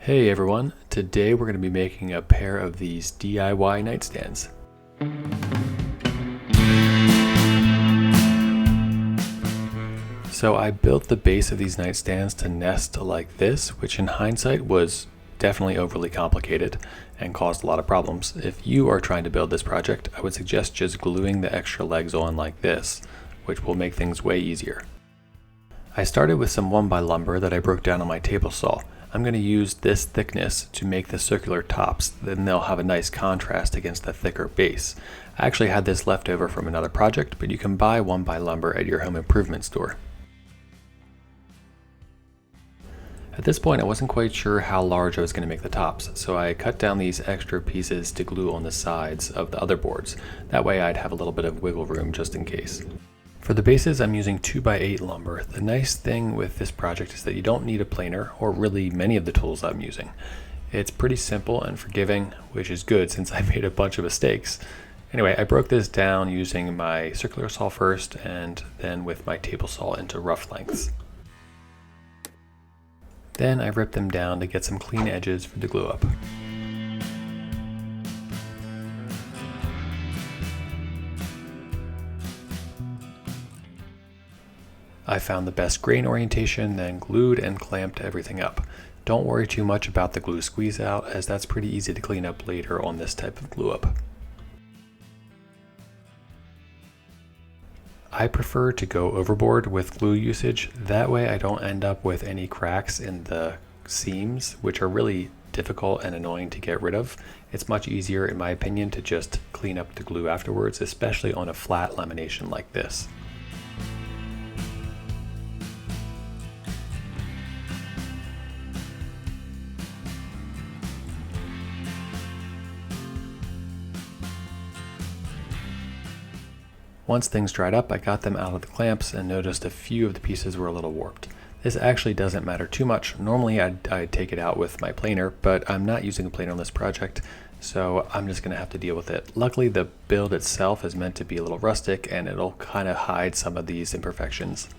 Hey everyone, today we're going to be making a pair of these DIY nightstands. So I built the base of these nightstands to nest like this, which in hindsight was definitely overly complicated and caused a lot of problems. If you are trying to build this project, I would suggest just gluing the extra legs on like this, which will make things way easier. I started with some 1x lumber that I broke down on my table saw. I'm going to use this thickness to make the circular tops, then they'll have a nice contrast against the thicker base. I actually had this left over from another project, but you can buy 1x lumber at your home improvement store. At this point I wasn't quite sure how large I was going to make the tops, so I cut down these extra pieces to glue on the sides of the other boards. That way I'd have a little bit of wiggle room just in case. For the bases, I'm using 2x8 lumber. The nice thing with this project is that you don't need a planer or really many of the tools I'm using. It's pretty simple and forgiving, which is good since I made a bunch of mistakes. Anyway, I broke this down using my circular saw first and then with my table saw into rough lengths. Then I ripped them down to get some clean edges for the glue up. I found the best grain orientation, then glued and clamped everything up. Don't worry too much about the glue squeeze out, as that's pretty easy to clean up later on this type of glue up. I prefer to go overboard with glue usage, that way I don't end up with any cracks in the seams, which are really difficult and annoying to get rid of. It's much easier, in my opinion, to just clean up the glue afterwards, especially on a flat lamination like this. Once things dried up, I got them out of the clamps and noticed a few of the pieces were a little warped. This actually doesn't matter too much. Normally I'd take it out with my planer, but I'm not using a planer on this project, so I'm just going to have to deal with it. Luckily, the build itself is meant to be a little rustic and it'll kind of hide some of these imperfections.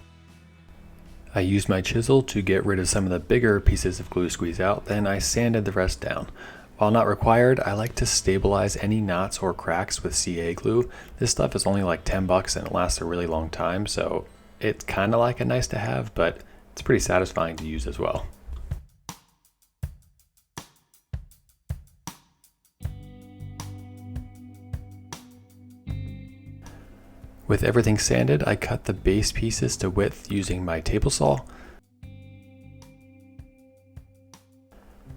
I used my chisel to get rid of some of the bigger pieces of glue squeeze out, then I sanded the rest down. While not required, I like to stabilize any knots or cracks with CA glue. This stuff is only like 10 bucks and it lasts a really long time, so it's kind of like a nice to have, but it's pretty satisfying to use as well. With everything sanded, I cut the base pieces to width using my table saw.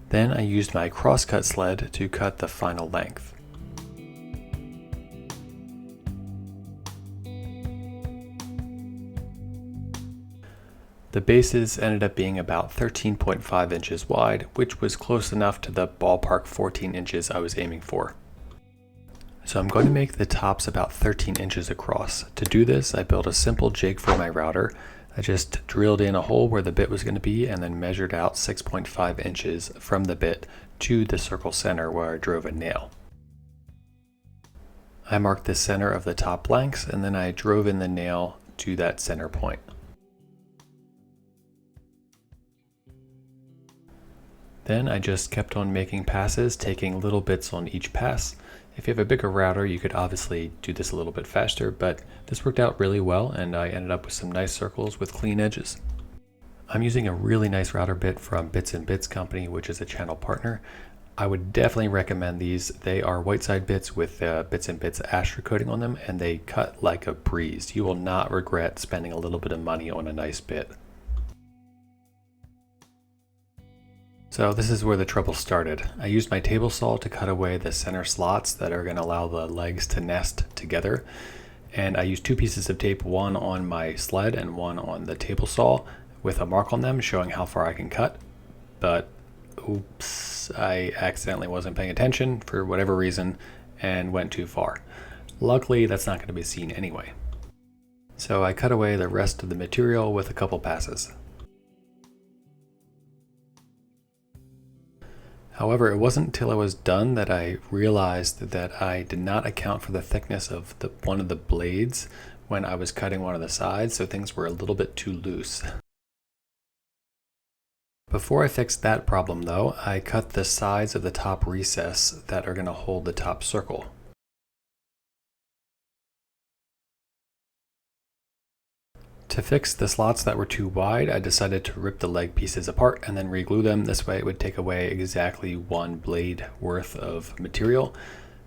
Then I used my crosscut sled to cut the final length. The bases ended up being about 13.5 inches wide, which was close enough to the ballpark 14 inches I was aiming for. So I'm going to make the tops about 13 inches across. To do this, I built a simple jig for my router. I just drilled in a hole where the bit was going to be and then measured out 6.5 inches from the bit to the circle center where I drove a nail. I marked the center of the top blanks and then I drove in the nail to that center point. Then I just kept on making passes, taking little bits on each pass. If you have a bigger router, you could obviously do this a little bit faster, but this worked out really well and I ended up with some nice circles with clean edges. I'm using a really nice router bit from Bits and Bits Company, which is a channel partner. I would definitely recommend these. They are white side bits with Bits and Bits Astra coating on them, and they cut like a breeze. You will not regret spending a little bit of money on a nice bit. So this is where the trouble started. I used my table saw to cut away the center slots that are going to allow the legs to nest together. And I used two pieces of tape, one on my sled and one on the table saw with a mark on them showing how far I can cut. But oops, I accidentally wasn't paying attention for whatever reason and went too far. Luckily, that's not going to be seen anyway. So I cut away the rest of the material with a couple passes. However, it wasn't until I was done that I realized that I did not account for the thickness of one of the blades when I was cutting one of the sides, so things were a little bit too loose. Before I fixed that problem though, I cut the sides of the top recess that are going to hold the top circle. To fix the slots that were too wide, I decided to rip the leg pieces apart and then reglue them. This way it would take away exactly one blade worth of material.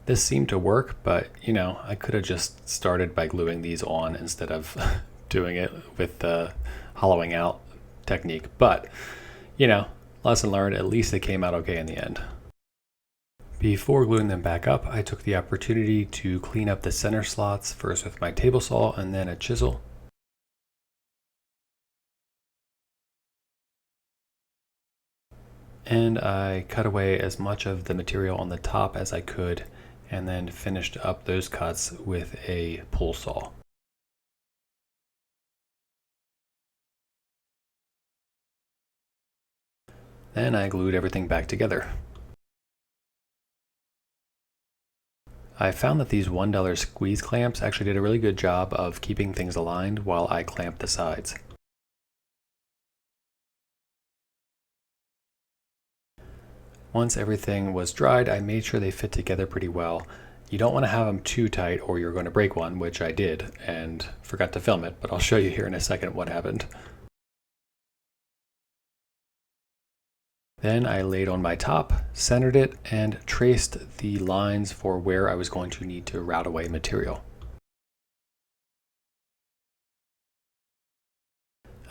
This seemed to work, but I could have just started by gluing these on instead of doing it with the hollowing out technique. But, lesson learned, at least it came out okay in the end. Before gluing them back up, I took the opportunity to clean up the center slots, first with my table saw and then a chisel. And I cut away as much of the material on the top as I could, and then finished up those cuts with a pull saw. Then I glued everything back together. I found that these $1 squeeze clamps actually did a really good job of keeping things aligned while I clamped the sides. Once everything was dried, I made sure they fit together pretty well. You don't want to have them too tight or you're going to break one, which I did and forgot to film it, but I'll show you here in a second what happened. Then I laid on my top, centered it, and traced the lines for where I was going to need to route away material.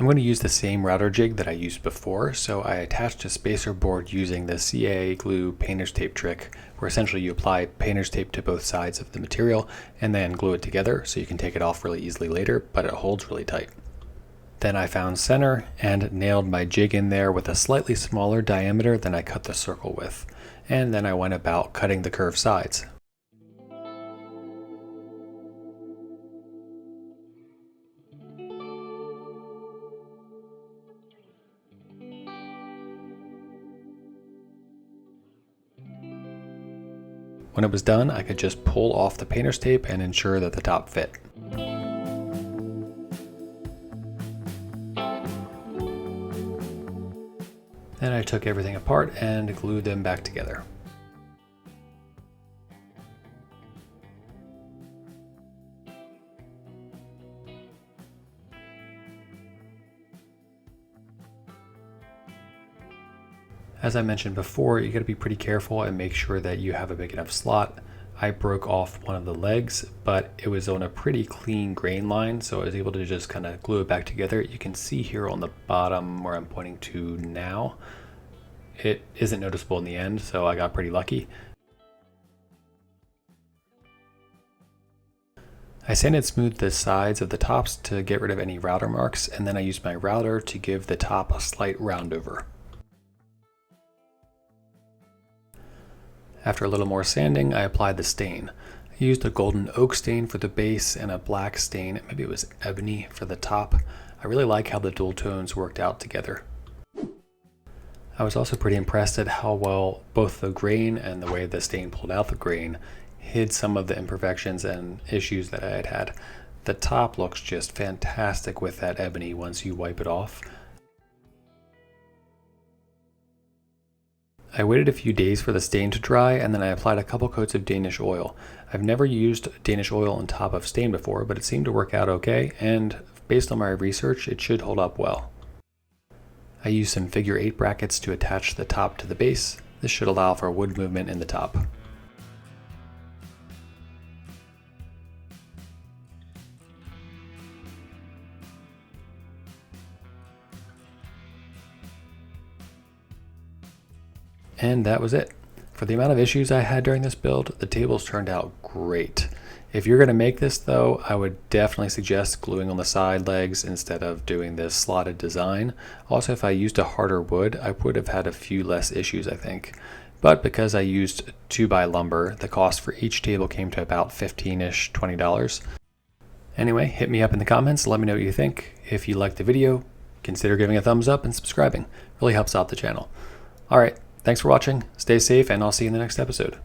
I'm going to use the same router jig that I used before, so I attached a spacer board using the CA glue painter's tape trick, where essentially you apply painter's tape to both sides of the material and then glue it together so you can take it off really easily later, but it holds really tight. Then I found center and nailed my jig in there with a slightly smaller diameter than I cut the circle with, and then I went about cutting the curved sides. When it was done, I could just pull off the painter's tape and ensure that the top fit. Then I took everything apart and glued them back together. As I mentioned before, you got to be pretty careful and make sure that you have a big enough slot. I broke off one of the legs, but it was on a pretty clean grain line, so I was able to just kind of glue it back together. You can see here on the bottom where I'm pointing to now, it isn't noticeable in the end, so I got pretty lucky. I sanded smooth the sides of the tops to get rid of any router marks, and then I used my router to give the top a slight round over. After a little more sanding, I applied the stain. I used a golden oak stain for the base and a black stain, maybe it was ebony, for the top. I really like how the dual tones worked out together. I was also pretty impressed at how well both the grain and the way the stain pulled out the grain hid some of the imperfections and issues that I had had. The top looks just fantastic with that ebony once you wipe it off. I waited a few days for the stain to dry, and then I applied a couple coats of Danish oil. I've never used Danish oil on top of stain before, but it seemed to work out okay, and based on my research, it should hold up well. I used some figure 8 brackets to attach the top to the base. This should allow for wood movement in the top. And that was it. For the amount of issues I had during this build, the tables turned out great. If you're going to make this though, I would definitely suggest gluing on the side legs instead of doing this slotted design. Also, if I used a harder wood, I would have had a few less issues, I think. But because I used 2x lumber, the cost for each table came to about $15-ish, $20. Anyway, hit me up in the comments, let me know what you think. If you liked the video, consider giving a thumbs up and subscribing. Really helps out the channel. Alright. Thanks for watching, stay safe, and I'll see you in the next episode.